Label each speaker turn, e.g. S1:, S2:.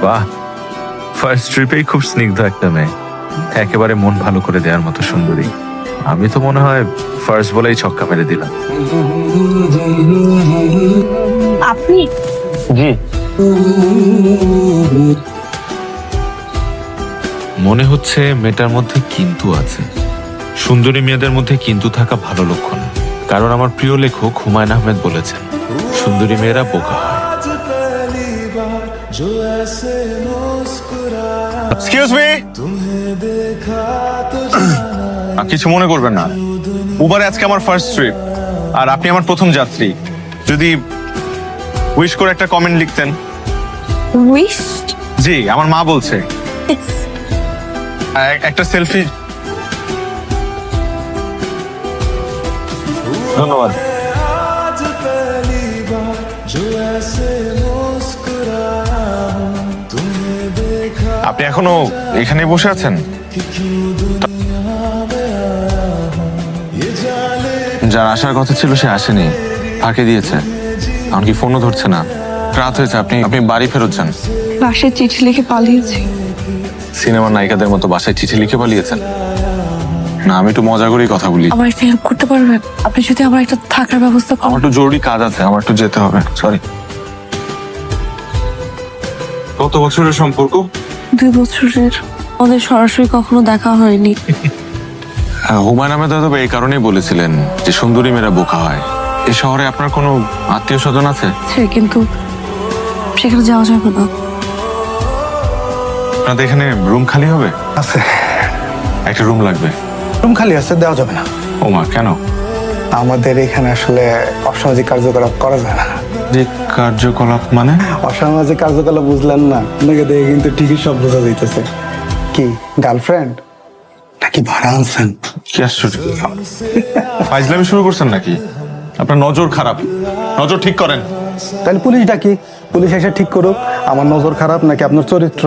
S1: বাহ, ফার্স্ট ট্রিপেই খুব স্নিগ্ধ একটা মেয়ে, একেবারে মন ভালো করে দেওয়ার মতো সুন্দরী। আমি তো মনে হয় ফার্স্ট বলেই ছক্কা মেরে দিলাম।
S2: আপনি?
S1: জি। মনে হচ্ছে মেয়েটার মধ্যে কিন্তু আছে। সুন্দরী মেয়েদের মধ্যে কিন্তু থাকা ভালো লক্ষণ, কারণ আমার প্রিয় লেখক হুমায়ুন আহমেদ বলেছেন সুন্দরী মেয়েরা বোকা হয়।
S3: এক্সকিউজ মি, কিছু মনে করবেন না। উবারে আজকে আমার ফার্স্ট ট্রিপ, আর আপনি আমার প্রথম যাত্রী। যদি উইশ করে একটা কমেন্ট লিখতেন।
S2: উইশ?
S3: জি, আমার মা বলছে। একটা সেলফি। ধন্যবাদ। আপনি এখনো এখানে বসে আছেন? যার আসার কথা ছিল সে আসেনি, ফাঁকি দিয়েছে, এমনকি ফোনও ধরছে না। রাত হয়েছে, আপনি বাড়ি ফেরত যান।
S2: বাসায় চিঠি লিখে পালিয়েছি।
S3: সিনেমার নায়িকাদের মতো বাসায় চিঠি লিখে পালিয়েছেন? না, আমি একটু মজা করেই কথা বলি।
S2: আমার একটা হেল্প করতে পারবেন? আপনি যদি আমার একটা থাকার ব্যবস্থা করেন।
S3: আমার একটু জরুরি কাজ আছে, আমার একটু যেতে হবে। সরি। কত বছরের সম্পর্ক?
S2: 2 বছরের। আমাদের সরাসরি কখনো দেখা হয়নি।
S3: হুমায়ুন আহমেদ হয়তো এই কারণেই বলেছিলেন যে সুন্দরী মেয়েরা বোকা হয়। এই শহরে আপনার কোনো আত্মীয় স্বজন আছে?
S2: কিন্তু সেখানে যাওয়া যাবে না।
S3: আপনাদের এখানে রুম খালি হবে?
S4: আছে,
S3: একটা রুম লাগবে।
S4: রুম খালি আছে, দেওয়া যাবে না।
S3: ওমা, কেন?
S4: আমাদের এখানে আসলে অসামাজিক কার্যকলাপ করা যায় না।
S3: যে কার্যকলাপ মানে?
S4: অসামাজিক কার্যকলাপ বুঝলেন না? আপনাকে দেখে কিন্তু ঠিকই সব বোঝা যাইতেছে। কি গার্লফ্রেন্ড নাকি ভাড়া আনছেন?
S3: কি আশ্চর্য! ফাইজলামি শুরু করছেন নাকি? আপনার নজর খারাপ, নজর ঠিক করেন।
S4: তাহলে পুলিশ ডাকি, পুলিশ এসে ঠিক করুক আমার নজর খারাপ নাকি আপনার চরিত্র।